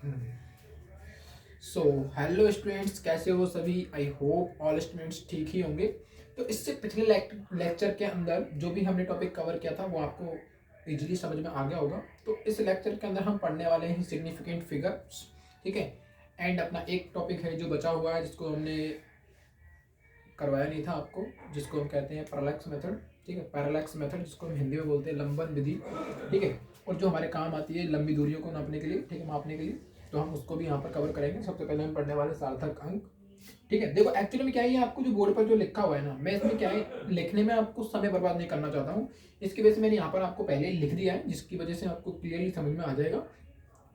So hello students, कैसे हो सभी? आई होप ऑल स्टूडेंट्स ठीक ही होंगे। तो इससे पिछले लेक्चर के अंदर जो भी हमने टॉपिक कवर किया था वो आपको इजीली समझ में आ गया होगा। तो इस लेक्चर के अंदर हम पढ़ने वाले हैं सिग्निफिकेंट फिगर्स, ठीक है। एंड अपना एक टॉपिक है जो बचा हुआ है, जिसको हमने करवाया नहीं था आपको, जिसको हम कहते हैं पैरेलैक्स मेथड, ठीक है। पैरेलैक्स मेथड जिसको हम हिंदी में बोलते हैं लंबन विधि, ठीक है। और जो हमारे काम आती है लंबी दूरियों को नापने के लिए, ठीक है, मापने के लिए, तो हम उसको भी यहाँ पर कवर करेंगे। सबसे पहले हम पढ़ने वाले सार्थक अंक, ठीक है। देखो एक्चुअली में क्या है, आपको जो बोर्ड पर जो लिखा हुआ है ना, मैं इसमें क्या है लिखने में आपको समय बर्बाद नहीं करना चाहता हूँ। इसकी वजह से मैंने यहाँ पर आपको पहले ही लिख दिया है, जिसकी वजह से आपको क्लियरली समझ में आ जाएगा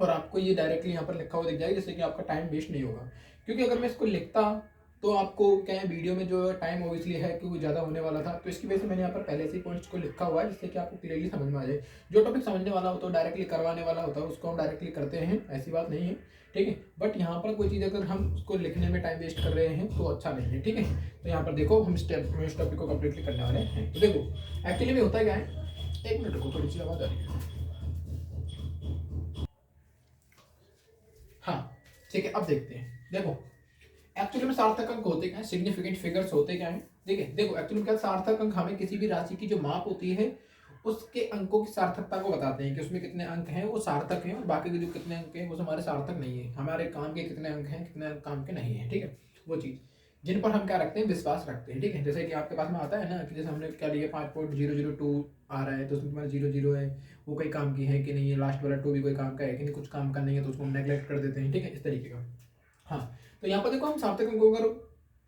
और आपको ये डायरेक्टली यहाँ पर लिखा हुआ दिख जाएगा, जिससे कि आपका टाइम वेस्ट नहीं होगा। क्योंकि अगर मैं इसको लिखता तो आपको क्या है, वीडियो में जो टाइम ऑब्वियसली है कि वो ज़्यादा होने वाला था, तो इसकी वजह से मैंने यहाँ पर पहले से ही पॉइंट्स को लिखा हुआ है, जिससे कि आपको क्लियरली समझ में आ जाए। जो टॉपिक समझने वाला हो तो डायरेक्टली करवाने वाला होता है, उसको हम डायरेक्टली करते हैं, ऐसी बात नहीं है, ठीक है। बट यहाँ पर कोई चीज़ अगर हम उसको लिखने में टाइम वेस्ट कर रहे हैं तो अच्छा नहीं है, ठीक है। तो यहाँ पर देखो हम इस टॉपिक को कम्प्लीटली करने वाले हैं। तो देखो एक्चुअली में होता क्या है, एक मिनट को थोड़ी सी आवाज़ आ रही है। हाँ ठीक है, अब देखते हैं। देखो एक्चुअली में सार्थक अंक होते क्या है, सिग्निफिकेंट फिगर्स होते क्या है, ठीक है। देखो एक्चुअली क्या सार्थक अंक हमें किसी भी राशि की जो माप होती है उसके अंकों की सार्थकता को बताते हैं कि उसमें कितने अंक हैं वो सार्थक हैं, और बाकी के जो कितने अंक हैं वो हमारे सार्थक नहीं है। हमारे काम के कितने अंक हैं, कितने अंक काम के नहीं है, ठीक है। वो चीज़ जिन पर हम क्या रखते हैं, विश्वास रखते हैं, ठीक है। जैसे कि आपके पास में आता है ना कि जैसे हमने क्या लिया 5.002 आ रहा है, तो उसमें तुम्हारा 0 0 है, वो कोई काम की है कि नहीं है, लास्ट वाला 2 भी कोई काम का है कि नहीं, कुछ काम का नहीं है तो उसको हम नेग्लेक्ट कर देते हैं, ठीक है, इस तरीके का। हाँ, तो यहाँ पर देखो हम सार्थक अंकों अगर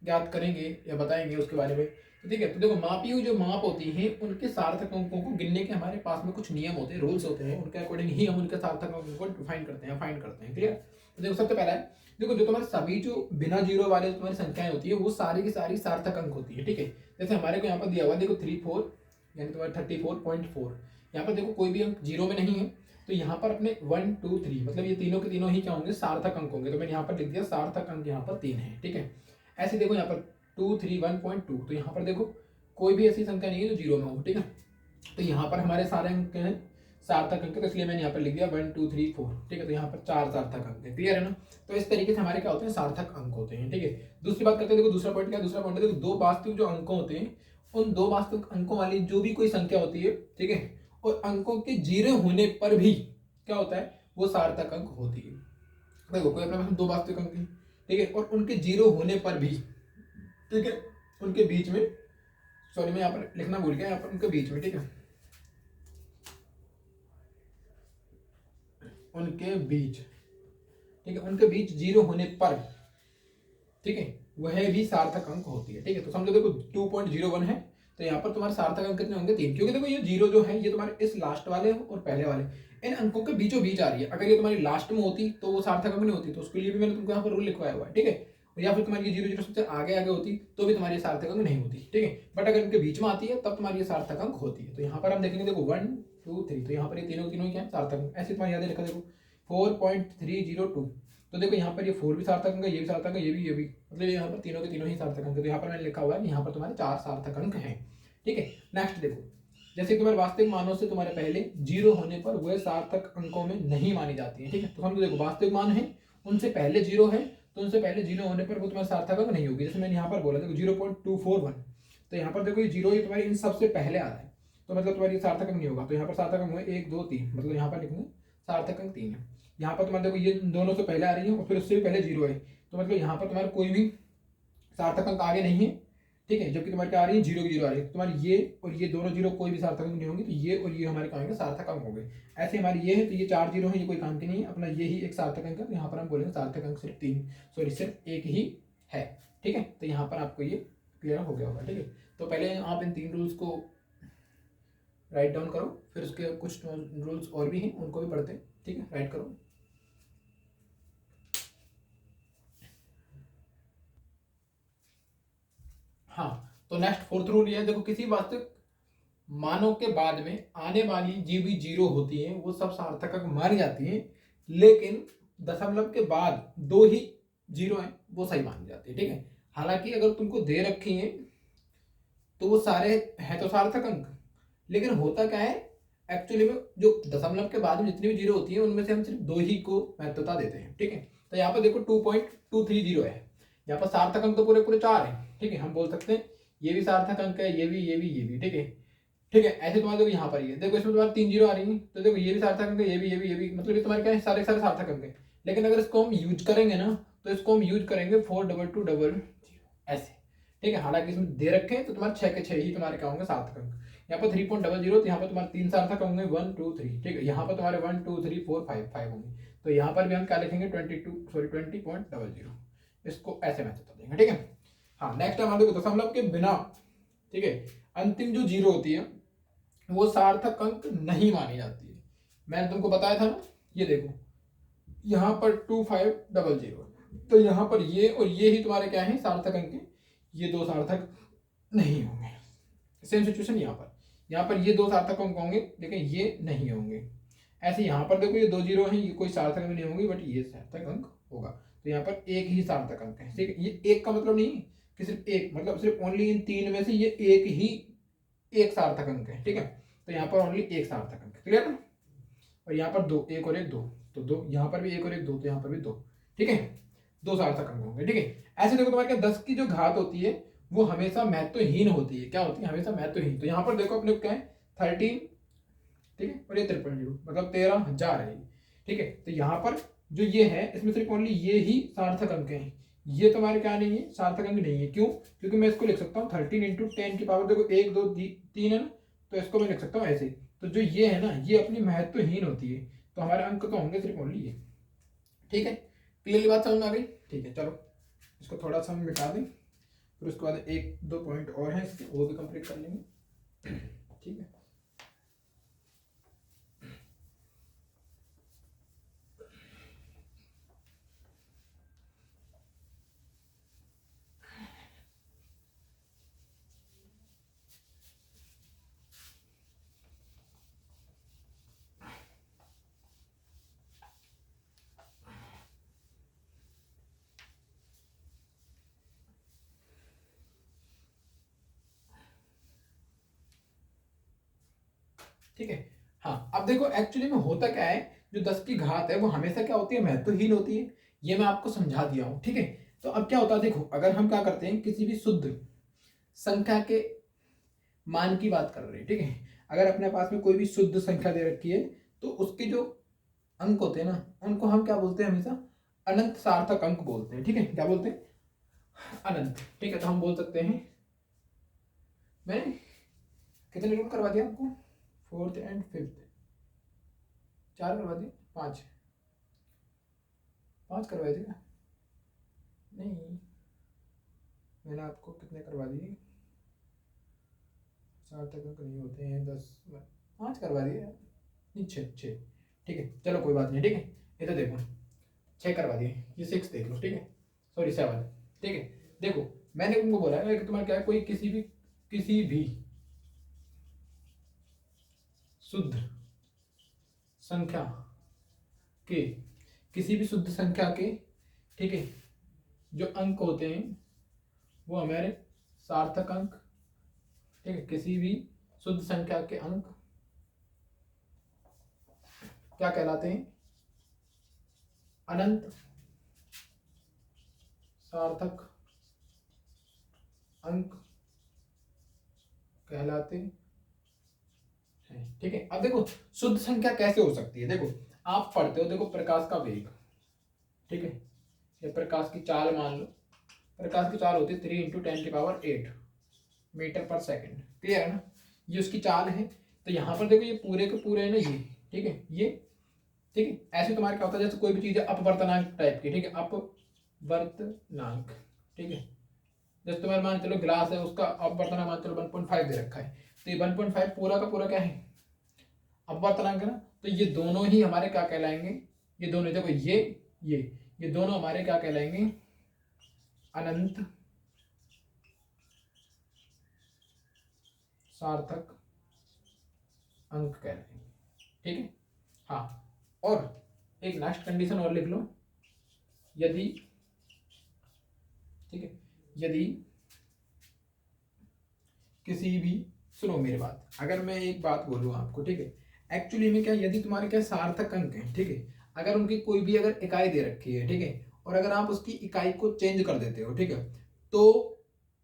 ज्ञात करेंगे या बताएंगे उसके बारे में, तो ठीक है। तो देखो मापी हुई जो माप होती है उनके सार्थक अंकों को गिनने के हमारे पास में कुछ नियम होते हैं, रूल्स होते हैं, उनके अकॉर्डिंग ही हम उनके सार्थक अंकों को डिफाइन करते हैं, फाइंड करते हैं, क्लियर। तो देखो सबसे पहला है, देखो जो तुम्हारे सभी जो बिना जीरो वाले तुम्हारी संख्याएं होती है वो सारी की सारी सार्थक अंक होती है, ठीक है। जैसे हमारे को यहाँ पर दिया हुआ देखो 34 यानी तुम्हारा 34.4, यहाँ पर देखो कोई भी अंक जीरो में नहीं है, तो यहाँ पर अपने 1 2 3 मतलब ये तीनों के तीनों ही क्या होंगे, सार्थक अंक होंगे। तो मैंने यहाँ पर लिख दिया सार्थक अंक यहाँ पर 3 है, ठीक है। ऐसे देखो यहाँ पर 2 3 1.2, तो यहाँ पर देखो कोई भी ऐसी संख्या नहीं है जो जीरो में हो, ठीक है। तो यहाँ पर हमारे सारे अंक हैं सार्थक अंक, तो इसलिए मैंने यहाँ पर लिख दिया 1 2 3 4, ठीक है। तो यहाँ पर 4 सार्थक अंक है, क्लियर है ना। तो इस तरीके से हमारे क्या होते हैं, सार्थक अंक होते हैं, ठीक है। दूसरी बात करते हैं, देखो दूसरा पॉइंट क्या, दूसरा पॉइंट देखो दो वास्तविक जो अंक होते हैं, उन दो वास्तविक अंकों वाली जो भी कोई संख्या होती है, ठीक है, और अंकों के जीरो होने पर भी क्या होता है, वो सार्थक अंक होती है। देखो कोई अपने पास दो वास्तविक अंक है, ठीक है, और उनके जीरो होने पर भी, ठीक है, उनके बीच में, सॉरी मैं यहाँ पर लिखना भूल गया, यहाँ पर उनके बीच में, ठीक है, उनके बीच, ठीक है, उनके बीच जीरो होने पर, ठीक है, वह भी सार्थक अंक होती है, ठीक है। तो समझो देखो 2.01 है, तो यहाँ पर तुम्हारे सार्थक अंक कितने होंगे, 3, क्योंकि देखो ये जीरो जो है ये तुम्हारे इस लास्ट वाले और पहले वाले इन अंकों के बीचों बीच आ रही है। अगर ये तुम्हारी लास्ट में होती तो वो सार्थक अंक नहीं होती, तो उसके लिए भी मैंने तुमको यहाँ पर रूल लिखवाया हुआ है, ठीक है। या फिर तुम्हारी जीरो जीरो सबसे आगे आगे होती तो भी तुम्हारी सार्थक अंक नहीं होती, ठीक है। बट अगर इनके बीच में आती है तब तुम्हारी ये सार्थक अंक होती है। तो यहाँ पर हम देखेंगे देखो 1 2 3, तो यहाँ पर ये तीनों तीनों ही क्या है, सार्थक अंक। ऐसे तुम्हारी याद लिखा देखो 4.302, तो देखो यहाँ पर ये 4 भी सार्थक अंक है, ये भी सार्थक है, ये भी, मतलब यहाँ पर तीनों के तीनों ही सार्थक अंक है। तो यहाँ पर मैंने लिखा हुआ है यहाँ पर तुम्हारे 4 सार्थक अंक हैं, ठीक है। नेक्स्ट देखो, जैसे तुम्हारे वास्तविक मानों से तुम्हारे पहले जीरो होने पर वह सार्थक अंकों में नहीं मानी जाती है, ठीक है। तो समझो देखो वास्तविक मान है, उनसे पहले जीरो है, तो उनसे पहले जीरो होने पर वो तुम्हारे सार्थक अंक नहीं होगी। जैसे मैंने यहाँ पर बोला देखो 0.241, तो यहाँ पर देखो ये जीरो ये तुम्हारे इन सबसे पहले आ रहा है, तो मतलब तुम्हारी सार्थक अंक नहीं होगा। तो यहाँ पर सार्थक अंक हुए 1 2 3, मतलब यहाँ पर लिखेंगे सार्थक अंक 3 है। यहाँ पर तुम्हारे देखो ये दोनों से पहले आ रही है और फिर उससे भी पहले जीरो है, तो मतलब यहाँ पर तुम्हारा कोई भी सार्थक अंक आगे नहीं है, ठीक है। जबकि तुम्हारी क्या आ रही है, जीरो की जीरो आ रही है, तुम्हारी ये और ये दोनों जीरो कोई भी सार्थक अंक नहीं होंगे, तो ये और ये हमारे काम के सार्थक अंक हो गए। ऐसे हमारी ये है, तो ये 4 जीरो है, ये कोई काम की नहीं है, अपना ये ही एक सार्थक अंक है। यहाँ पर हम बोलेंगे सार्थक अंक सिर्फ 3, सॉरी सिर्फ एक ही है, ठीक है। तो यहाँ पर आपको ये क्लियर हो गया होगा, ठीक है। तो पहले आप इन 3 रूल्स को राइट डाउन करो, फिर उसके कुछ रूल्स और भी हैं उनको भी पढ़ते हैं, ठीक है, राइट करो। हाँ, तो नेक्स्ट फोर्थ रूल ये है, देखो किसी वास्तविक मानों के बाद में आने वाली जो भी जीरो होती है वो सब सार्थक अंक मानी जाती है, लेकिन दशमलव के बाद दो ही जीरो है वो सही मानी जाती है, ठीक है। हालांकि अगर तुमको दे रखी है तो वो सारे हैं तो सार्थक अंक, लेकिन होता क्या है एक्चुअली में जो दशमलव के बाद में जितनी भी जीरो होती है उनमें से हम सिर्फ 2 ही को महत्वता देते हैं, ठीक है। तो यहाँ पर देखो 2.230 है, यहाँ पर सार्थक अंक तो पूरे पूरे 4 है, ठीक है। हम बोल सकते हैं ये भी सार्थक अंक है, ये भी, ठीक है, ठीक है। ऐसे तुम्हारे देखो यहाँ पर ये देखो, इसमें तुम्हारे 3 जीरो आ रही है, तो देखो ये भी सार्थक अंक है, ये भी, मतलब ये तुम्हारे क्या है, सारे सारे सार्थक अंक है। लेकिन अगर इसको हम यूज करेंगे ना, तो इसको हम यूज करेंगे 42200 ऐसे, ठीक है। हालांकि इसमें दे रखे हैं तो तुम्हारे 6 के 6 ही तुम्हारे क्या होंगे, सार्थक अंक। यहाँ पर 3.00, तो यहाँ पर तुम्हारे 3 सार्थक होंगे, 1 2 3, ठीक है। यहाँ पर तुम्हारे 1 2 3 4 5 होंगे, तो यहाँ पर भी हम क्या लिखेंगे 20.00, इसको ऐसे महत्वता देंगे, ठीक है। हाँ, नेक्स्ट हमारे देखो दशमलव के बिना, ठीक है, अंतिम जो जीरो होती है वो सार्थक अंक नहीं मानी जाती है। मैंने तुमको बताया था ना, ये देखो यहाँ पर 2500, तो यहाँ पर ये और ये ही तुम्हारे क्या है, सार्थक अंक है, ये दो सार्थक नहीं होंगे। सेम सिचुएशन यहाँ पर ये दो सार्थक अंक होंगे लेकिन ये नहीं होंगे। ऐसे यहाँ पर देखो ये 2 जीरो हैं, ये कोई सार्थक अंक नहीं होंगे, बट ये सार्थक अंक होगा। तो यहाँ पर एक ही सार्थक अंक है, ठीक है। ये एक का मतलब नहीं कि सिर्फ एक, मतलब सिर्फ ओनली इन 3 में से ये एक ही एक सार्थक अंक है, ठीक है। तो यहाँ पर ओनली एक सार्थक अंक, क्लियर ना। और यहाँ पर 2, एक और एक 2, तो 2, यहाँ पर भी एक और एक 2, तो यहाँ पर भी 2, ठीक है। 2 सार्थक अंक होंगे, ठीक है। ऐसे देखो तुम्हारे क्या 10 की जो घात होती है वो हमेशा महत्वहीन होती है। क्या होती है, हमेशा महत्वहीन। तो यहाँ पर देखो अपने क्या है 13, ठीक है, और ये 53, मतलब 13,000 है, ठीक है। तो यहाँ पर जो ये है इसमें सिर्फ ओनली ये ही सार्थक अंक हैं, ये तुम्हारे क्या नहीं है, सार्थक अंक नहीं है। क्यों? क्योंकि मैं इसको लिख सकता हूँ 13 इंटू 10 की पावर, देखो 1 2 3 है ना, तो इसको मैं लिख सकता हूँ ऐसे। तो जो ये है ना, ये अपनी महत्वहीन होती है, तो हमारे अंक तो होंगे सिर्फ ओनली ये, ठीक है। क्लियरली बात समझ में आ गई? ठीक है, चलो इसको थोड़ा सा हम मिटा दें, फिर उसके बाद 1-2 पॉइंट और हैं इसके, वो भी कंप्लीट कर लेंगे, ठीक है। ठीक है। हाँ, अब देखो एक्चुअली में होता क्या है, जो 10 की घात है वो हमेशा क्या होती है, महत्वहीन होती है। ये मैं आपको समझा दिया हूं, ठीक है। तो अब क्या होता है, देखो अगर हम क्या करते हैं, किसी भी शुद्ध संख्या के मान की बात कर रहे हैं, ठीक है। अगर अपने पास में कोई भी शुद्ध संख्या दे रखी है, तो उसके जो अंक होते हैं ना, उनको हम क्या बोलते हैं, हमेशा अनंत सार्थक अंक बोलते हैं, ठीक है। क्या बोलते हैं, अनंत, ठीक है। तो हम बोल सकते हैं, मैंने कितने नोट करवा दिया आपको, 4th एंड 5th, 4 करवा दिए, 5 करवाए थे क्या? नहीं, मैंने आपको कितने करवा दिए, सार्थक अंक नहीं होते हैं 10, 5 करवा दिए, नहीं 6, ठीक है। चलो कोई बात नहीं, ठीक है। ये तो देखो 6 करवा दिए, ये 6 देख लो, ठीक है, सॉरी 7, ठीक है। देखो मैंने तुमको बोला है कि तुम्हारा क्या है, कोई किसी भी शुद्ध संख्या के, किसी भी शुद्ध संख्या के, ठीक है, जो अंक होते हैं वो हमारे सार्थक अंक, ठीक है। किसी भी शुद्ध संख्या के अंक क्या कहलाते हैं, अनंत सार्थक अंक कहलाते हैं, ठीक है। अब देखो शुद्ध संख्या कैसे हो सकती है, देखो आप पढ़ते हो, देखो प्रकाश का वेग, ठीक है, या प्रकाश की चाल मान लो, प्रकाश की चाल होती है 3 इंटू 10 की पावर 8 मीटर पर सेकंड, क्लियर है ना, ये उसकी चाल है। तो यहाँ पर देखो ये पूरे के पूरे है ना, ये ठीक है, ये ठीक है। ऐसे तुम्हारे क्या होता है, जैसे कोई भी चीज है अपवर्तनांक टाइप की, ठीक है, अपवर्तनांक, ठीक है। जैसे तुम्हारे मान चलो ग्लास है, उसका अपवर्तनांक मान चलो 1.5 दे रखा है, तो ये 1.5 पूरा का पूरा क्या है, अपवर्तनांक है ना। तो ये दोनों ही हमारे क्या कहलाएंगे, ये दोनों देखो ये दोनों हमारे क्या कहलाएंगे, अनंत सार्थक अंक कहलाएंगे, ठीक है। हाँ, और एक नेक्स्ट कंडीशन और लिख लो, यदि, ठीक है, यदि किसी भी, सुनो मेरी बात, अगर मैं एक बात बोलूँ आपको, ठीक है, एक्चुअली में क्या, यदि तुम्हारे क्या सार्थक अंक है, ठीक है, अगर उनकी कोई भी अगर इकाई दे रखी है, ठीक है, और अगर आप उसकी इकाई को चेंज कर देते हो, ठीक है, तो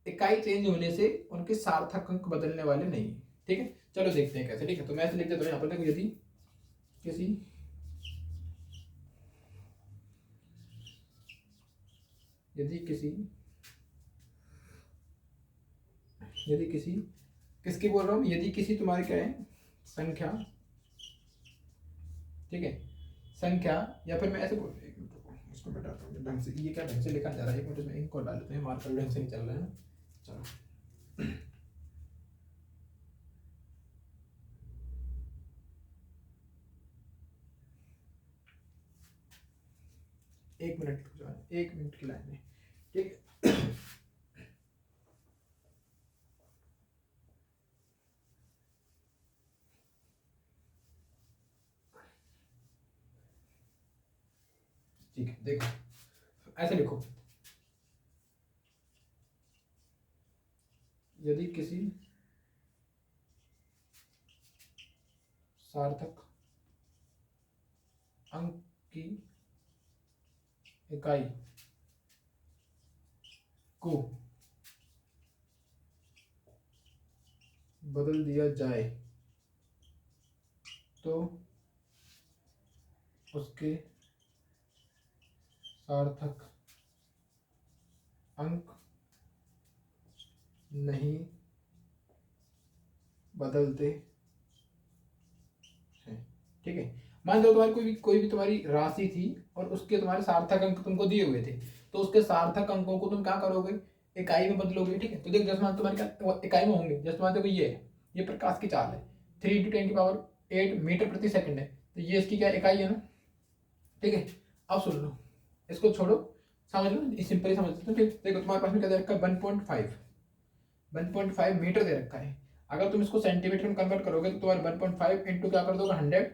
इकाई चेंज होने से उनके सार्थक अंक बदलने वाले नहीं है, ठीक है। चलो देखते हैं कैसे, ठीक है। तो मैं ऐसे लिख देता हूँ यहाँ पर, देखो यदि किसी यदि किसी यदि किसी किसकी बोल रहा हूँ, यदि किसी तुम्हारी क्या है संख्या, ठीक है, संख्या, या फिर मैं ऐसे बोल, एक मिनट रुको, इसको मिटाता हूँ ढंग से, ये क्या ढंग से लिखा जा रहा है, एक मिनट में इनको डाल लेते हैं, मार्कर ढंग से नहीं चल रहा है ना। चलो एक मिनट रुक जाओ, एक मिनट की लाइन है, ठीक है। ठीक है, देखो ऐसे लिखो, यदि किसी सार्थक अंक की इकाई को बदल दिया जाए तो उसके सार्थक अंक नहीं बदलते हैं, ठीक है। मान लो तुम्हारी कोई भी तुम्हारी राशि थी और उसके तुम्हारे सार्थक अंक तुमको दिए हुए थे, तो उसके सार्थक अंकों को तुम क्या करोगे, इकाई में बदलोगे, ठीक है। तो देखो जैसे मान तुम्हारी क्या इकाई में होंगे, जैसे मान देखो ये प्रकाश की चाल है, 3 × 10⁸ मीटर प्रति सेकंड है, तो ये इसकी क्या इकाई है ना, ठीक है। अब सुन लो, इसको छोड़ो, समझ लो, सिंपली समझ लो, ठीक। देखो तुम्हारे पास में क्या दे रखा है, 1.5 मीटर दे रखा है। अगर तुम इसको सेंटीमीटर में कन्वर्ट करोगे तो तुम्हारे 1.5 इंटू क्या कर दोगे 100,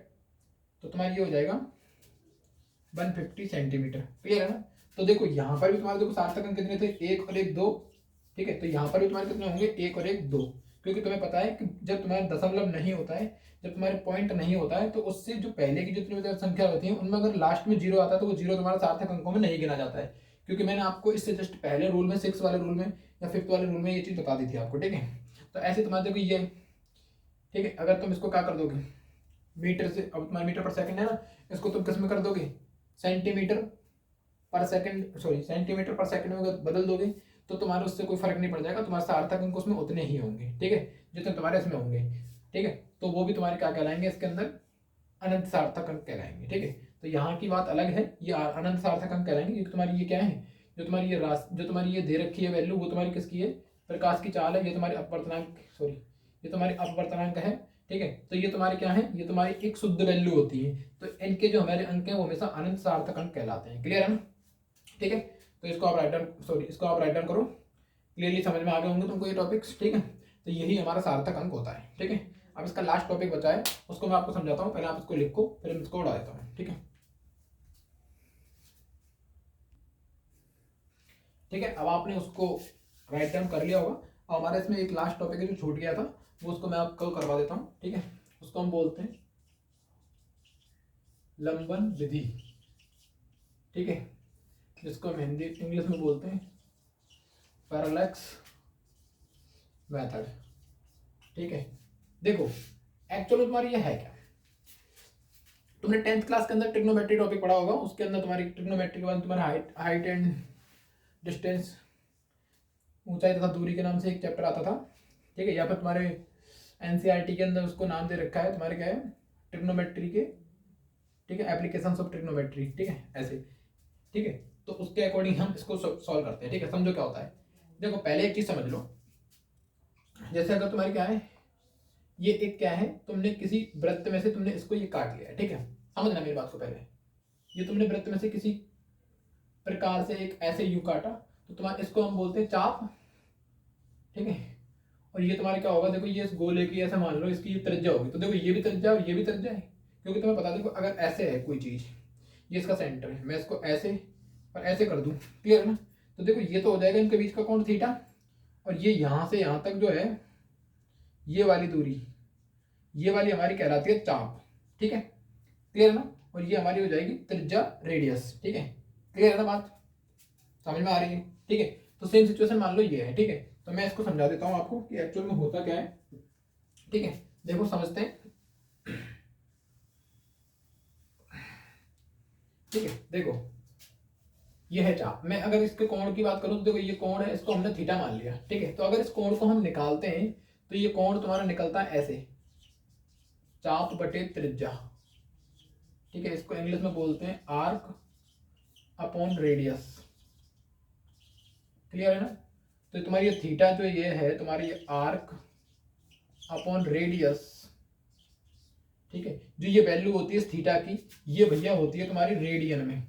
तो तुम्हारी ये हो जाएगा 150 सेंटीमीटर, क्लियर है ना। तो देखो यहाँ पर भी तुम्हारे देखो सार्थक अंक कितने थे, 1 और 1 2, ठीक है। तो यहाँ पर भी तुम्हारे कितने होंगे, 1 और 1 2, क्योंकि तुम्हें पता है कि जब तुम्हारा दशमलव नहीं होता है, जब तुम्हारे पॉइंट नहीं होता है, तो उससे जो पहले की जितनी संख्या होती है उनमें अगर लास्ट में जीरो आता है तो वो जीरो तुम्हारा सार्थक अंकों में नहीं गिना जाता है, क्योंकि मैंने आपको इससे जस्ट पहले रूल में 6 वाले रूल में या 5th वाले रूल में ये चीज़ बता दी थी आपको, ठीक है। तो ऐसे तुम्हारे देखो ये, ठीक है, अगर तुम इसको क्या कर दोगे मीटर से, अब तुम्हारा मीटर पर सेकंड है ना, इसको तुम किस में कर दोगे, सेंटीमीटर पर सेकंड, सॉरी सेंटीमीटर पर सेकंड में अगर बदल दोगे तो तुम्हारे उससे कोई फर्क नहीं पड़ जाएगा, तुम्हारे सार्थक अंक उसमें उतने ही होंगे, ठीक है, जितने तुम्हारे इसमें होंगे, ठीक है। तो वो भी तुम्हारे क्या कहलाएंगे इसके अंदर, अनंत सार्थक अंक कहलाएंगे, ठीक है। तो यहाँ की बात अलग है, ये अनंत सार्थक अंक कहलाएंगे, क्योंकि तुम्हारी ये क्या है, जो तुम्हारी ये राशि, जो तुम्हारी ये दे रखी है वैल्यू, वो तुम्हारी किसकी है, प्रकाश की चाल है, ये तुम्हारी अपवर्तनांक, सॉरी ये तुम्हारी अपवर्तनांक है, ठीक है। तो ये तुम्हारे क्या है, ये तुम्हारी एक शुद्ध वैल्यू होती है, तो इनके जो हमारे अंक हैं वो हमेशा अनंत सार्थक अंक कहलाते हैं, क्लियर है ना, ठीक है। तो इसको आप राइट डाउन, सॉरी इसको आप राइट डाउन करो, क्लियरली समझ में आ गए होंगे तुमको ये टॉपिक्स, ठीक है। तो यही हमारा सार्थक अंक होता है, ठीक है। अब इसका लास्ट टॉपिक बचा है, उसको मैं आपको समझाता हूँ, पहले आप इसको लिखो फिर मैं इसको उड़ा देता हूँ, ठीक है। ठीक है, अब आपने उसको राइट डाउन कर लिया होगा। अब हमारे इसमें एक लास्ट टॉपिक है जो छूट गया था, वो उसको मैं आपको करवा देता हूँ, ठीक है। उसको हम बोलते हैं लंबन विधि, ठीक है, जिसको हम हिंदी इंग्लिश में बोलते हैं पैरालैक्स मेथड, ठीक है। देखो एक्चुअली तुम्हारी ये है क्या, तुमने 10th क्लास के अंदर ट्रिग्नोमेट्री टॉपिक पढ़ा होगा, उसके अंदर तुम्हारी ट्रिग्नोमेट्री के बाद तुम्हारा हाइट एंड डिस्टेंस, ऊंचाई तथा दूरी के नाम से एक चैप्टर आता था, ठीक है। या फिर तुम्हारे एनसीईआरटी के अंदर उसको नाम दे रखा है तुम्हारे क्या है, ट्रिग्नोमेट्री के, ठीक है, एप्लीकेशंस ऑफ ट्रिग्नोमेट्री, ठीक है, ऐसे, ठीक है। तो उसके अकॉर्डिंग हम इसको सॉल्व करते हैं, ठीक है। समझो क्या होता है, देखो पहले एक चीज समझ लो, जैसे अगर तुम्हारी क्या है, ये एक क्या है, तुमने किसी वृत्त में से तुमने इसको ये काट लिया है, ठीक है, समझना मेरी बात को पहले, ये तुमने वृत्त में से किसी प्रकार से एक ऐसे यू काटा, तो तुम्हारे इसको हम बोलते हैं चाप, ठीक है। और ये तुम्हारे क्या होगा, देखो ये इस गोले की ऐसा मान लो इसकी त्रिज्या होगी, तो देखो ये भी त्रिज्या और ये भी त्रिज्या है, क्योंकि तुम्हें पता, देखो अगर ऐसे है कोई चीज, ये इसका सेंटर है, मैं इसको ऐसे और ऐसे कर दूं, क्लियर है ना, तो देखो ये तो हो जाएगा इनके बीच का कोण थीटा, और ये यहाँ से यहाँ तक जो है ये वाली दूरी, ये वाली हमारी कहलाती है चाप, ठीक है, क्लियर है ना। और ये हमारी हो जाएगी त्रिज्या रेडियस, ठीक है, क्लियर है ना बात, समझ में आ रही है, ठीक है। तो सेम सिचुएशन मान लो ये है, ठीक है। तो मैं इसको समझा देता हूँ आपको कि एक्चुअल में होता क्या है, ठीक है। देखो समझते हैं, ठीक है। देखो ये है चाप, मैं अगर इसके कोण की बात करूं तो देखो ये कोण है, इसको हमने थीटा मान लिया, ठीक है। तो अगर इस कोण को हम निकालते हैं तो ये कोण तुम्हारा निकलता है ऐसे, चाप बटे त्रिज्या, ठीक है। इसको इंग्लिश में बोलते हैं आर्क अपॉन रेडियस, क्लियर है ना। तो तुम्हारी ये थीटा जो ये है तुम्हारी ये आर्क अपॉन रेडियस, ठीक है। जो ये वैल्यू होती है थीटा की, ये भैया होती है तुम्हारी रेडियन में,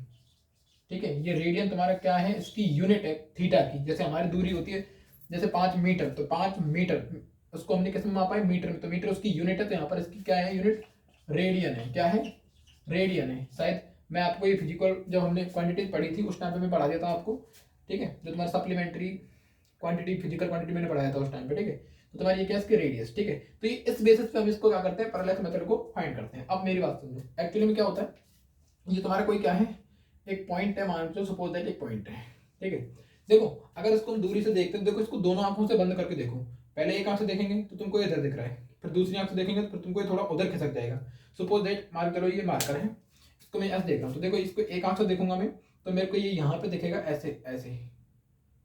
ठीक है। ये रेडियन तुम्हारा क्या है, इसकी यूनिट है थीटा की। जैसे हमारी दूरी होती है जैसे 5 मीटर, तो 5 मीटर उसको हमने किस में मापा है, मीटर में, तो मीटर उसकी यूनिट है। तो यहाँ पर इसकी क्या है यूनिट, रेडियन है, क्या है, रेडियन है। शायद मैं आपको ये फिजिकल जब हमने क्वांटिटी पढ़ी थी उस टाइम पे मैं पढ़ा देता आपको, ठीक है। जो तुम्हारा सप्लीमेंट्री क्वांटिटी, फिजिकल क्वांटिटी मैंने पढ़ाया था उस टाइम पे, ठीक है। तो तुम्हारी ये क्या है, इसकी रेडियस, ठीक है। तो ये इस बेसिस पे हम इसको क्या करते हैं, पैरेलल मेथड को फाइंड करते हैं। अब मेरी बात सुनो, एक्चुअली में क्या होता है, ये तुम्हारा कोई क्या है, एक पॉइंट है, मान लो सपोज दैट एक पॉइंट है, ठीक है। देखो अगर इसको हम दूरी से देखते हैं, देखो इसको दोनों आंखों से बंद करके देखो। पहले एक आंख से देखेंगे तो तुमको इधर दिख रहा है, फिर दूसरी आंख से देखेंगे तो फिर तुमको थोड़ा उधर खिसक जाएगा। सपोज दैट मान चलो ये मार्कर है, इसको मैं ऐसे देख रहा हूँ, तो देखो इसको एक आंख से देखूंगा मैं, तो मेरे को ये यहाँ पे दिखेगा ऐसे ऐसे,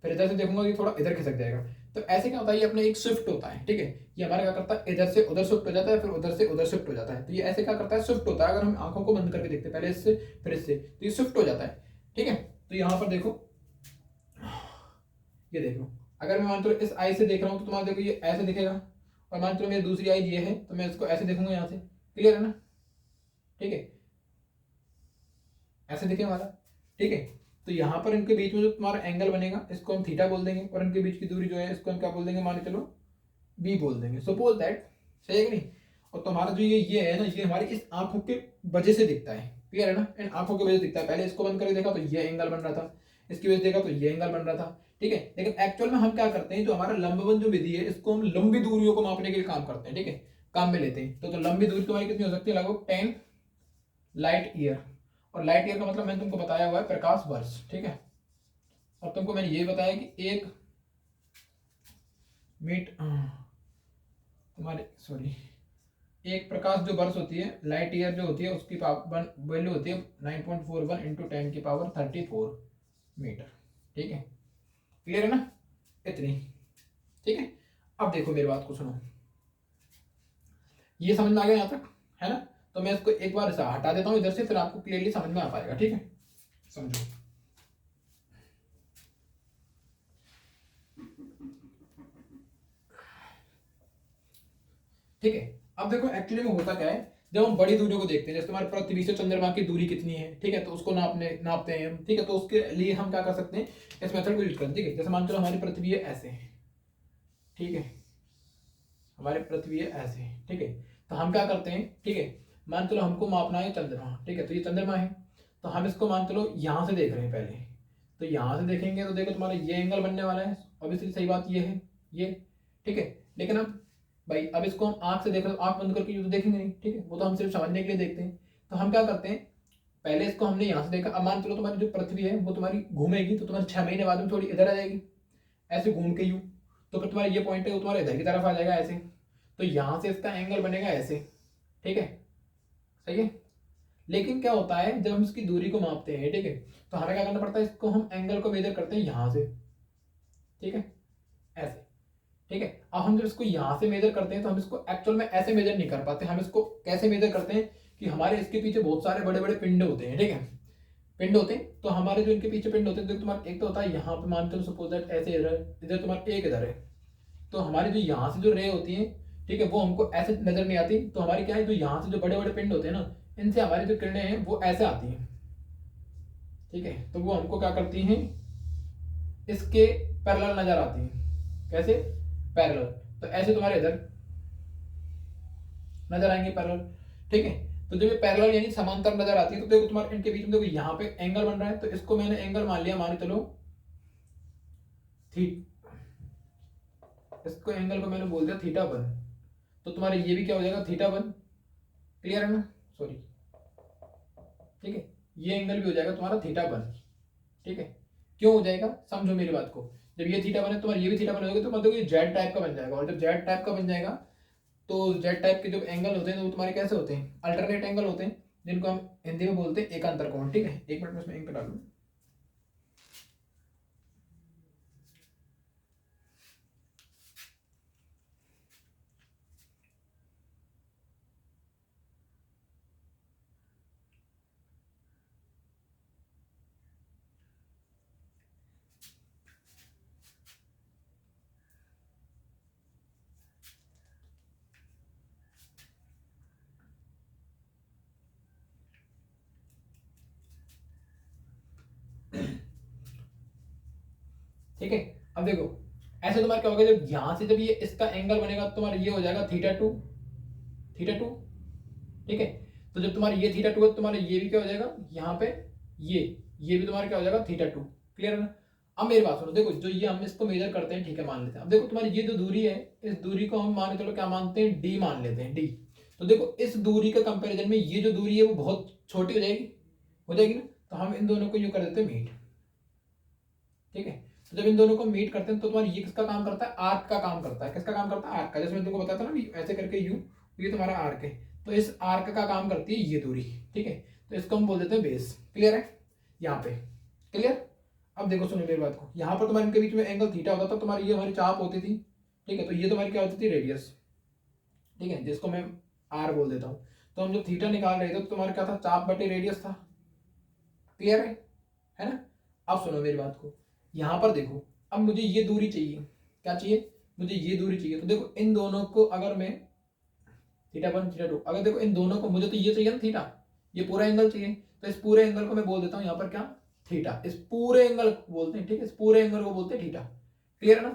फिर इधर से देखूंगा ये थोड़ा इधर खिसक जाएगा। तो ऐसे क्या होता है, ये अपने एक शिफ्ट होता है, ठीक है। ये हमारा क्या करता है, इधर से उधर शिफ्ट हो जाता है, फिर उधर से उधर शिफ्ट हो जाता है। तो ये ऐसे क्या करता है, शिफ्ट होता है। अगर हम आंखों को बंद करके देखते हैं पहले इससे फिर इससे, तो ये शिफ्ट हो जाता है, ठीक है। तो यहाँ पर देखो, ये देख लो, अगर मैं मान लो इस आई से देख रहा हूँ तो तुम्हारा देखो ये ऐसे दिखेगा, और मान लो मेरी दूसरी आई ये है तो मैं इसको ऐसे देखूंगा यहाँ से, क्लियर है ना, ठीक है, ऐसे दिखे हमारा, ठीक है। तो यहाँ पर इनके बीच में जो तुम्हारा एंगल बनेगा इसको हम थीटा बोल देंगे, और इनके बीच की दूरी जो है इसको हम क्या बोल देंगे, मान चलो बी बोल देंगे, सपोज दैट, सही है कि नहीं। और तुम्हारा जो ये है ना, ये हमारी इस आंखों के वजह से दिखता है, क्लियर है ना, इन आंखों की वजह से दिखता है। पहले इसको बंद करके देखा तो ये एंगल बन रहा था, इसकी वजह से देखा तो ये एंगल बन रहा था, ठीक है। लेकिन एक्चुअल में हम क्या करते हैं, जो हमारा लंबवन जो विधि है इसको हम लंबी दूरियों को मापने के लिए काम करते हैं, ठीक है, काम में लेते हैं। तो लंबी दूरी तुम्हारी कितनी हो सकती है, लगभग 10 लाइट ईयर। और लाइट ईयर का मतलब मैंने तुमको बताया हुआ है प्रकाश वर्ष, ठीक है। और तुमको मैंने ये बताया कि एक मीट तुम्हारे सॉरी एक प्रकाश जो वर्ष होती है, लाइट ईयर जो होती है उसकी वैल्यू होती है 9.41 इंटू 10⁻34 मीटर, ठीक है, क्लियर है ना, इतनी, ठीक है। अब देखो मेरी बात को सुनो, ये समझ में आ गया यहाँ तक, है ना। तो मैं इसको एक बार ऐसा हटा देता हूँ इधर से, फिर आपको क्लियरली समझ में आ पाएगा, ठीक है, समझो। ठीक है, अब देखो एक्चुअली में होता क्या है, जब हम बड़ी दूरियों को देखते हैं, जैसे तुम्हारे पृथ्वी से चंद्रमा की दूरी कितनी है, ठीक है, तो उसको नापते हैं हम, ठीक है। तो उसके लिए हम क्या कर सकते हैं, इस मेथड को यूज करते हैं, ठीक है। जैसे मान चलो हमारी पृथ्वी है ऐसे, ठीक है, हमारी पृथ्वी है ऐसे, ठीक है। तो हम क्या करते हैं, ठीक है, मान चलो हमको मापना है चंद्रमा, ठीक है। तो ये चंद्रमा है, तो हम इसको मान चलो यहाँ से देख रहे हैं पहले, तो यहाँ से देखेंगे तो देखो तुम्हारा ये एंगल बनने वाला है, ऑब्वियसली सही बात ये है, ये, ठीक है। लेकिन अब भाई अब इसको हम आंख से देख रहे हो, आंख बंद करके यूं तो देखेंगे नहीं, ठीक है, वो तो हम सिर्फ समझने के लिए देखते हैं। तो हम क्या करते हैं, पहले इसको हमने यहाँ से देखा, अब मान चलो तुम्हारी जो पृथ्वी है वो तुम्हारी घूमेगी, तो तुम्हारी 6 महीने बाद में थोड़ी इधर आ जाएगी, ऐसे घूम के यूं, तो फिर तुम्हारा ये पॉइंट है वो तुम्हारे इधर की तरफ आ जाएगा ऐसे, तो यहाँ से इसका एंगल बनेगा ऐसे, ठीक है, सही है। लेकिन क्या होता है जब हम इसकी दूरी को मापते हैं, ठीक है, तो हमें क्या करना पड़ता है, इसको हम एंगल को मेजर करते हैं यहाँ से, ठीक है, ऐसे, ठीक है। अब हम जब इसको यहाँ से मेजर करते हैं तो हम इसको एक्चुअल में ऐसे मेजर नहीं कर पाते, हम इसको कैसे मेजर करते हैं कि हमारे इसके पीछे बहुत सारे बड़े बड़े पिंड होते हैं, ठीक है, पिंड होते हैं। तो हमारे जो इनके पीछे पिंड होते हैं, तुम्हारा एक तो होता है यहाँ पे, मान चलो सपोज दैट ऐसे इधर तुम्हारा एक इधर है, तो हमारी जो यहाँ से जो रे होती है, ठीक है, वो हमको ऐसे नजर नहीं आती। तो हमारी क्या है, जो यहाँ से जो बड़े बड़े पिंड होते हैं ना, इनसे हमारी जो किरणें हैं वो ऐसे आती हैं, ठीक है। तो वो हमको क्या करती हैं, इसके पैरेलल नजर आती हैं, कैसे, पैरेलल। तो ऐसे तुम्हारे इधर नजर आएंगे पैरेलल, ठीक है। तो जब ये पैरेलल यानी समांतर नजर आती है, तो देखो तुम्हारे इनके बीच में देखो यहाँ पे एंगल बन रहा है, तो इसको मैंने एंगल मान लिया, मान चलो थी, इसको एंगल को मैंने बोल दिया थीटा 1। तो तुम्हारे ये भी क्या हो जाएगा, थीटा 1, क्लियर है ना, सॉरी, ठीक है, ये एंगल भी हो जाएगा तुम्हारा θ1, ठीक है। क्यों हो जाएगा, समझो मेरी बात को, जब ये θ1 है तुम्हारा ये भी θ1 हो जाएगा, तो मतलब ये जेड टाइप का बन जाएगा, और जब जेड टाइप का बन जाएगा तो जेड टाइप के जो एंगल होते हैं वो तुम्हारे कैसे होते हैं, अल्टरनेट एंगल होते हैं, जिनको हम हिंदी में बोलते हैं एकांतर कोण, ठीक है। एक मिनट में इसमें इंक डालूं। ठीक है, अब देखो ऐसे तुम्हारा क्या होगा, जब यहां से जब ये इसका एंगल बनेगा तो तुम्हारा ये हो जाएगा θ2, θ2, ठीक है। तो जब तुम्हारा ये θ2 है, तुम्हारा ये भी क्या हो जाएगा यहाँ पे, ये भी तुम्हारा क्या हो जाएगा θ2, क्लियर है ना। अब मेरी बात सुनो, देखो जो ये हम इसको मेजर करते हैं, ठीक है, मान लेते हैं। अब देखो तुम्हारी ये जो दूरी है, इस दूरी को हम मान चलो क्या मानते हैं, d मान लेते हैं, d। तो देखो इस दूरी के कंपैरिजन में ये जो दूरी है वो बहुत छोटी हो जाएगी ना, तो हम इन दोनों को यूं कर देते हैं मीट, ठीक है। तो जब इन दोनों को मीट करते हैं तो तुम्हारा ये किसका काम करता है, आर्क का काम करता है। किसका काम करता है, आर्क का। जैसे मैं तुमको बताता ना ऐसे करके यू, ये तुम्हारा आर्क है, तो इस आर्क का काम करती है ये दूरी, ठीक है। तो इसको हम बोल देते हैं बेस, क्लियर है यहाँ पे, क्लियर। अब देखो सुनो मेरी बात को, यहाँ पर तुम्हारे इनके बीच में एंगल थीटा होता था, तुम्हारी ये हमारी चाप होती थी, ठीक है। तो ये तुम्हारी क्या होती थी, रेडियस, ठीक है, जिसको मैं आर बोल देता हूँ। तो हम जब थीटा निकाल रहे थे तो तुम्हारा क्या था, चाप बटे रेडियस था, क्लियर है ना। अब सुनो मेरी बात को, यहां पर देखो, अब मुझे ये दूरी चाहिए, क्या चाहिए, मुझे ये दूरी चाहिए। तो देखो इन दोनों को अगर मैं θ1 θ2, अगर देखो इन दोनों को, मुझे तो ये चाहिए ना थीटा, ये पूरा एंगल चाहिए, तो इस पूरे एंगल को मैं बोल देता हूँ यहाँ पर क्या, थीटा। इस पूरे एंगल को बोलते हैं, ठीक है, इस पूरे एंगल को बोलते हैं थीटा, क्लियर है ना।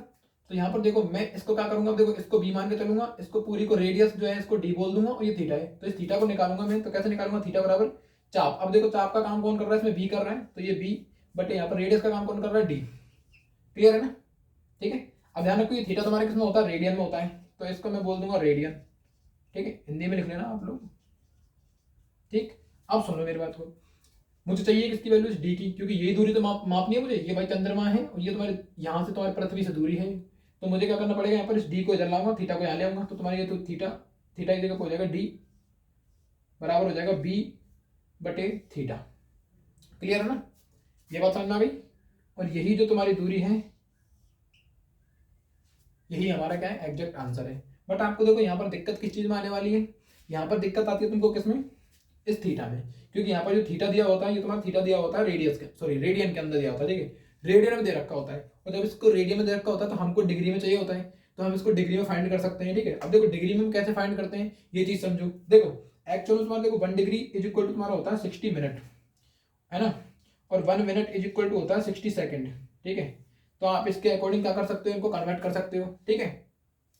तो यहाँ पर देखो मैं इसको क्या करूंगा, देखो इसको बी मान के चलूंगा, इसको पूरी को रेडियस जो है इसको डी बोल दूंगा, और ये थीटा है, तो इस थीटा को निकालूंगा मैं। तो कैसे निकालूंगा, थीटा बराबर चाप। अब देखो चाप का काम कौन कर रहा है, इसमें बी कर रहा है, तो ये बी बटे यहाँ पर रेडियस का काम कौन कर रहा है, डी, क्लियर है ना, ठीक है। अब ध्यान रखो ये थीटा तुम्हारे किसमें होता है, रेडियन में होता है, तो इसको मैं बोल दूंगा रेडियन, ठीक है, हिंदी में लिख लेना आप लोग, ठीक। अब सुनो मेरी बात को, मुझे चाहिए किसकी वैल्यू, इस डी की, क्योंकि ये दूरी तो मापनी है मुझे, ये भाई चंद्रमा है और ये तुम्हारे यहाँ से तुम्हारी पृथ्वी से दूरी है, तो मुझे क्या करना पड़ेगा, यहाँ पर इस डी को इधर लाऊंगा, थीटा को यहाँ ले आऊंगा, तो तुम्हारे ये तो थीटा थीटा की जगह हो जाएगा डी बराबर हो जाएगा बी बटे थीटा, क्लियर है ना, ये बात समझ में आ गई। और यही जो तुम्हारी दूरी है, यही हमारा क्या है, एग्जैक्ट आंसर है। बट आपको देखो यहाँ पर दिक्कत किस चीज में आने वाली है, यहाँ पर दिक्कत आती है तुमको किसमें, इस थीटा में, क्योंकि यहाँ पर जो थीटा दिया होता है, ये तुम्हारा थीटा दिया होता है रेडियस के, सॉरी रेडियन के अंदर दिया होता है, ठीक है, रेडियन में दे रखा होता है। और जब इसको रेडियन में दे रखा होता है तो हमको डिग्री में चाहिए होता है, तो हम इसको डिग्री में फाइंड कर सकते हैं, ठीक है। अब देखो डिग्री में हम कैसे फाइंड करते हैं, ये चीज समझो। देखो एक्चुअल में तुम्हारा देखो 1 डिग्री इज इक्वल टू तुम्हारा होता है 60 मिनट, है ना, और 1 मिनट इज इक्वल टू होता है 60 सेकेंड, ठीक है। तो आप इसके अकॉर्डिंग क्या कर सकते हो, इनको कन्वर्ट कर सकते हो, ठीक है।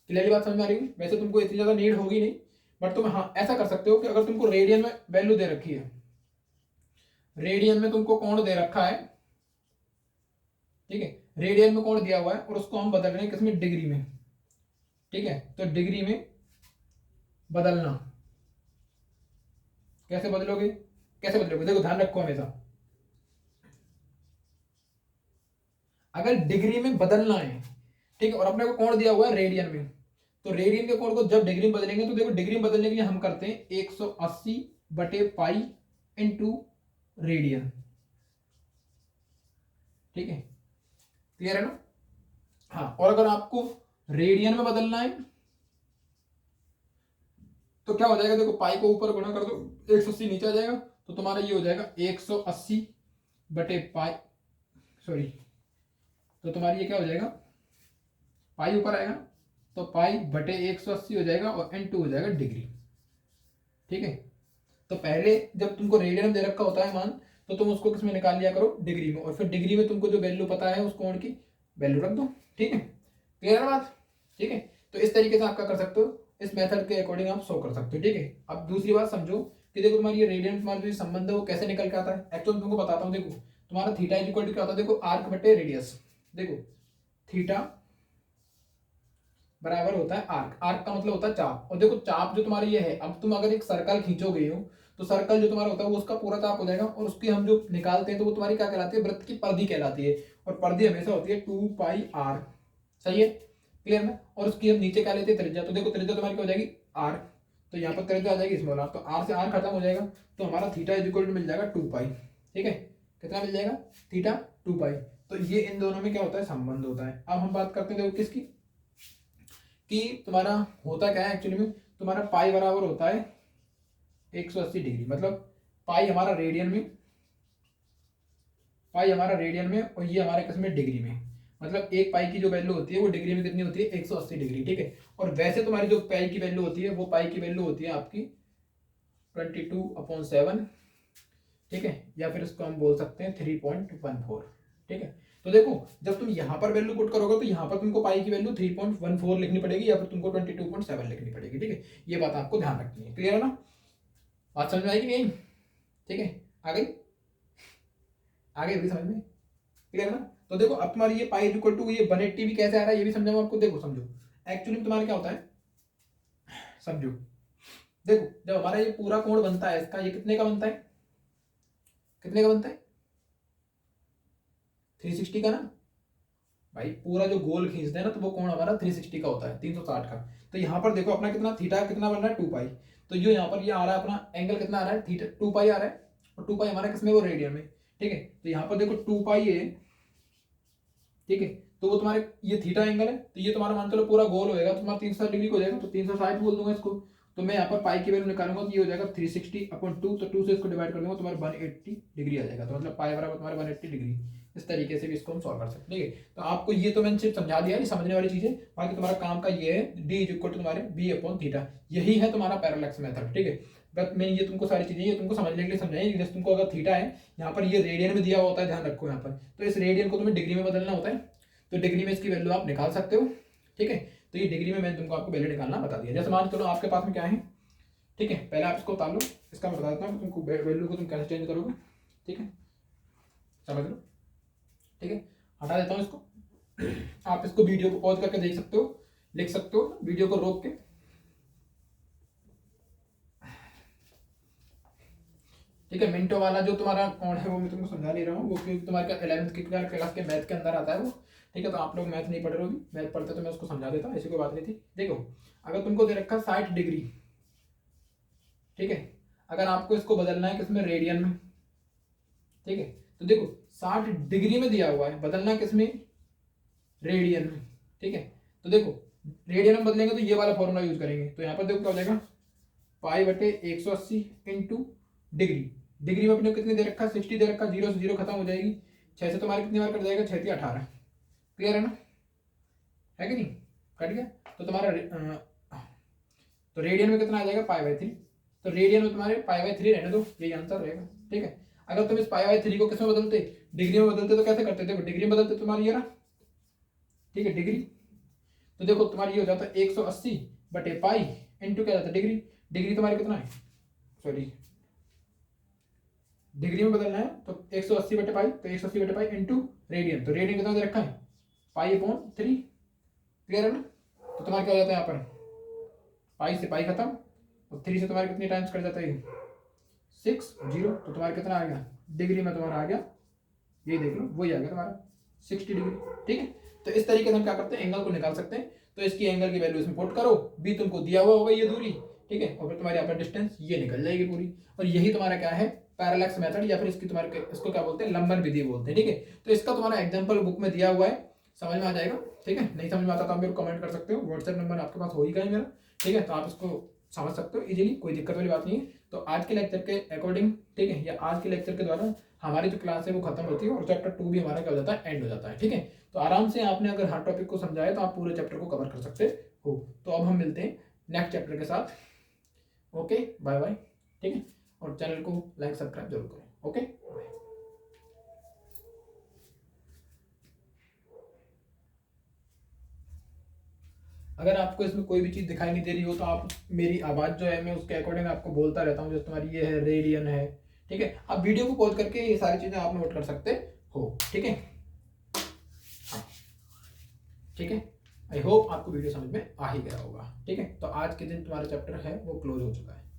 क्लियरली बात समझ में आ रही है, वैसे तुमको इतनी ज्यादा नीड होगी नहीं, बट तुम हाँ ऐसा कर सकते हो कि अगर तुमको रेडियन में वैल्यू दे रखी है, रेडियन में तुमको कोण दे रखा है, ठीक है, रेडियन में कोण दिया हुआ है, और उसको हम बदल रहे हैं किसमें, डिग्री में, ठीक है। तो डिग्री में बदलना, कैसे बदलोगे, देखो ध्यान रखो हमेशा, अगर डिग्री में बदलना है, ठीक है, और अपने को कोण दिया हुआ है रेडियन में, तो रेडियन के कोण को जब डिग्री में बदलेंगे, तो देखो डिग्री में बदलने के लिए हम करते हैं 180 बटे पाई इंटू रेडियन, ठीक है, क्लियर है ना। हाँ, और अगर आपको रेडियन में बदलना है तो क्या हो जाएगा, देखो पाई को ऊपर गुणा कर दो, 180 नीचे आ जाएगा, तो तुम्हारा ये हो जाएगा 180 बटे पाई, सॉरी, तो तुम्हारी ये क्या हो जाएगा, पाई ऊपर आएगा, तो पाई बटे 180 हो जाएगा, और n2 हो जाएगा डिग्री, ठीक है। तो पहले जब तुमको रेडियन में दे रखा होता है मान, तो तुम उसको किसमें निकाल लिया करो, डिग्री में, और फिर डिग्री में तुमको जो वैल्यू पता है उस कोण की वैल्यू रख दो, ठीक है, क्लियर है बात, ठीक है। तो इस तरीके से आप क्या कर सकते हो, इस मेथड के अकॉर्डिंग आप शो कर सकते हो, ठीक है। अब दूसरी बात समझो कि देखो तुम्हारी ये रेडियन तुम्हारा जो संबंध है वो कैसे निकल के आता है, एक्चुअली तुमको बताता हूँ। देखो तुम्हारा थीटा इज इक्वल टू क्या होता है, देखो आर्क बटे रेडियस, देखो थीटा बराबर होता है आर्क, आर्क का मतलब होता है चाप, और देखो चाप जो तुम्हारी ये है, अब तुम अगर एक सर्कल खींचोगे हो, तो सर्कल जो तुम्हारा होता है वो उसका पूरा चाप हो जाएगा, और उसकी हम जो निकालते हैं तो वो तुम्हारी क्या कहलाती है, वृत्त की परिधि कहलाती है, और परिधि हमेशा होती है 2πr। सही है, क्लियर ना। और उसकी हम नीचे क्या लेते हैं, त्रिज्या। तो देखो त्रिज्या तुम्हारी क्या हो जाएगी, r, तो यहाँ पर त्रिज्या आ जाएगी स्मॉल r, तो r से r खत्म हो जाएगा, तो हमारा थीटा इज इक्वल टू मिल जाएगा 2π। ठीक है, कितना मिल जाएगा, थीटा 2π। तो ये इन दोनों में क्या होता है, संबंध होता है। अब हम बात करते हैं देखो किसकी, कि तुम्हारा होता क्या है एक्चुअली में, तुम्हारा पाई बराबर होता है 180 डिग्री, मतलब पाई हमारा रेडियन में, पाई हमारा रेडियन में, और ये हमारे किस में, डिग्री में। मतलब एक पाई की जो वैल्यू होती है वो डिग्री में कितनी होती है, 180 डिग्री। ठीक है, और वैसे तुम्हारी जो पाई की वैल्यू होती है वो पाई की वैल्यू होती है आपकी 22/7। ठीक है, या फिर इसको हम बोल सकते हैं 3.14। ठीक है, तो देखो जब तुम यहाँ पर वैल्यू पुट करोगे तो यहाँ पर तुमको पाई की वैल्यू 3.14 लिखनी पड़ेगी, या फिर तुमको 22.7 लिखनी पड़ेगी। ठीक है, ये बात आपको ध्यान रखनी है। क्लियर है ना, बात समझ में आएगी नहीं? ठीक है, आ गई, आ गई समझ में, क्लियर है ना। तो देखो अब तुम्हारी ये पाई इक्वल टू ये 180 भी कैसे आ रहा है ये भी समझाऊंगा आपको। देखो समझो, एक्चुअली तुम्हारा क्या होता है, समझो, देखो जब हमारा ये पूरा कोण बनता है इसका, ये कितने का बनता है, कितने का बनता है, 360 का ना भाई। पूरा जो गोल खींचते हैं ना तो वो कोण हमारा 360 का होता है, 360 का। तो यहाँ पर देखो अपना कितना थीटा कितना बन रहा है, 2π। तो जो यहाँ पर ये आ रहा है अपना एंगल कितना आ रहा है, थीटा 2π आ रहा है, और 2π हमारा किसमें, वो रेडियन में। ठीक है, तो यहाँ पर देखो 2π है, ठीक है, तो वो तुम्हारे ये थीटा एंगल है, तो ये तुम्हारा मान चलो पूरा गोल होएगा, तुम्हारा 360 डिग्री को हो जाएगा, तो 360 बोल दूंगा इसको। तो मैं यहाँ पर पाई की वैल्यू निकालूंगा तो ये हो जाएगा 360/2, तो 2 से इसको डिवाइड कर दूंगा तुम्हारा 180 डिग्री आ जाएगा। तो मतलब पाई बराबर तुम्हारा 180 डिग्री। इस तरीके से भी इसको हम सॉल्व कर सकते हैं। ठीक है, तो आपको ये तो मैंने सिर्फ समझा दिया, ये समझने वाली चीज है। बाकी तुम्हारा काम का ये है, d इज इक्वल टू तुम्हारे b/θ, यही है तुम्हारा पैरेलैक्स मेथड। ठीक है, बट मैंने ये तुमको सारी चीजें ये तुमको समझने के लिए समझाई। जैसे तुमको अगर थीटा है यहाँ पर, ये रेडियन में दिया हुआ होता है, ध्यान रखो यहाँ पर, तो इस रेडियन को तुम्हें डिग्री में बदलना होता है, तो डिग्री में इसकी वैल्यू आप निकाल सकते हो। ठीक है, तो ये डिग्री में मैंने तुमको आपको वैल्यू निकालना बता दिया। जैसे मान चलो आपके पास में क्या है, ठीक है, पहले आप इसको उतार लो, इसका मैं बता देता हूँ तुमको वैल्यू को तुम कैसे चेंज करोगे। ठीक है, समझ लो। ठीक है, हटा देता हूँ इसको। आप इसको वीडियो को पॉज करके देख सकते हो, लिख सकते हो वीडियो को रोक के। ठीक है, मिनटों वाला जो तुम्हारा कोण है वो मैं तुमको समझा नहीं रहा हूँ, वो क्योंकि तुम्हारे 11th की क्लास के मैथ के अंदर आता है वो। ठीक है, तो आप लोग मैथ नहीं पढ़ रहे होगी, मैथ पढ़ते तो मैं उसको समझा देता, ऐसी कोई बात नहीं थी। देखो अगर तुमको दे रखा 60 डिग्री, ठीक है, अगर आपको इसको बदलना है किसमें, रेडियन में। ठीक है, तो देखो 60 डिग्री में दिया हुआ है, बदलना किसमें, रेडियन में। ठीक है, तो देखो रेडियन में बदलेंगे तो ये वाला फॉर्मूला यूज करेंगे, तो यहाँ पर देखो क्या हो जाएगा, π/180 इंटू डिग्री। डिग्री में अपने कितने दे रखा, 60 दे रखा, 0 से 0 खत्म हो जाएगी, 6 से तुम्हारे कितनी बार कट जाएगा, 6 × 18। क्लियर है ना, है कि नहीं, कट गया। तो तुम्हारा तो रेडियन में कितना आ जाएगा, π/3। तो रेडियन में तुम्हारे π/3 रहने दो, यही आंसर रहेगा। ठीक है, अगर तुम इस π/3 को किस में बदलते, डिग्री में बदलते तो कैसे करते, देखो डिग्री में बदलते तुम्हारी ये ना, ठीक है, डिग्री, तो देखो तुम्हारी ये हो जाता है 180/π इंटू क्या जाता है, डिग्री। डिग्री तुम्हारी कितना है, सॉरी डिग्री में बदलना है तो 180/π, तो 180/π इंटू रेडियन, तो रेडियन कितना दे रखा है, π/3। क्लियर है ना, तो तुम्हारा क्या हो जाता है यहाँ पर, पाई से पाई खत्म, और 3 से तुम्हारे कितने टाइम्स कट जाता है, 6 0, तो तुम्हारा कितना आ गया, डिग्री में तुम्हारा आ गया, यही देख लो वही आ गया तुम्हारा 60 डिग्री। ठीक है, तो इस तरीके से हम क्या करते हैं, एंगल को निकाल सकते हैं। तो इसकी एंगल की वैल्यू इसमें पुट करो, बी तुमको दिया हुआ होगा ये दूरी, ठीक है, और फिर तुम्हारी अपना डिस्टेंस ये निकल जाएगी पूरी। और यही तुम्हारा क्या है, पैरेलैक्स मेथड, या फिर इसकी तुम्हारे इसको क्या बोलते हैं, लंबन विधि बोलते हैं। ठीक है, तो इसका तुम्हारा एग्जांपल बुक में दिया हुआ है, समझ में आ जाएगा। ठीक है, नहीं समझ में आता तो आप मेरे को कमेंट कर सकते हो, व्हाट्सएप नंबर आपके पास हो ही गया है मेरा। ठीक है, तो आप इसको समझ सकते हो इजीली, कोई दिक्कत वाली बात नहीं है। तो आज के लेक्चर के अकॉर्डिंग, ठीक है, या आज के लेक्चर के द्वारा हमारी जो क्लास है वो खत्म होती है, और चैप्टर 2 भी हमारा क्या हो जाता है, एंड हो जाता है। ठीक है, तो आराम से आपने अगर हर टॉपिक को समझाया तो आप पूरे चैप्टर को कवर कर सकते हो। तो अब हम मिलते हैं नेक्स्ट चैप्टर के साथ। Okay, bye bye. ठीक है, और चैनल को लाइक सब्सक्राइब जरूर करें। ओके, अगर आपको इसमें कोई भी चीज दिखाई नहीं दे रही हो तो आप मेरी आवाज जो है मैं उसके अकॉर्डिंग आपको बोलता रहता हूँ। जैसे तुम्हारी ये है, रेडियन है, ठीक है, आप वीडियो को पॉज करके ये सारी चीजें आप नोट कर सकते हो। ठीक है, हाँ, ठीक है, आई होप आपको वीडियो समझ में आ ही गया होगा। ठीक है, तो आज के दिन तुम्हारा चैप्टर है वो क्लोज हो चुका है।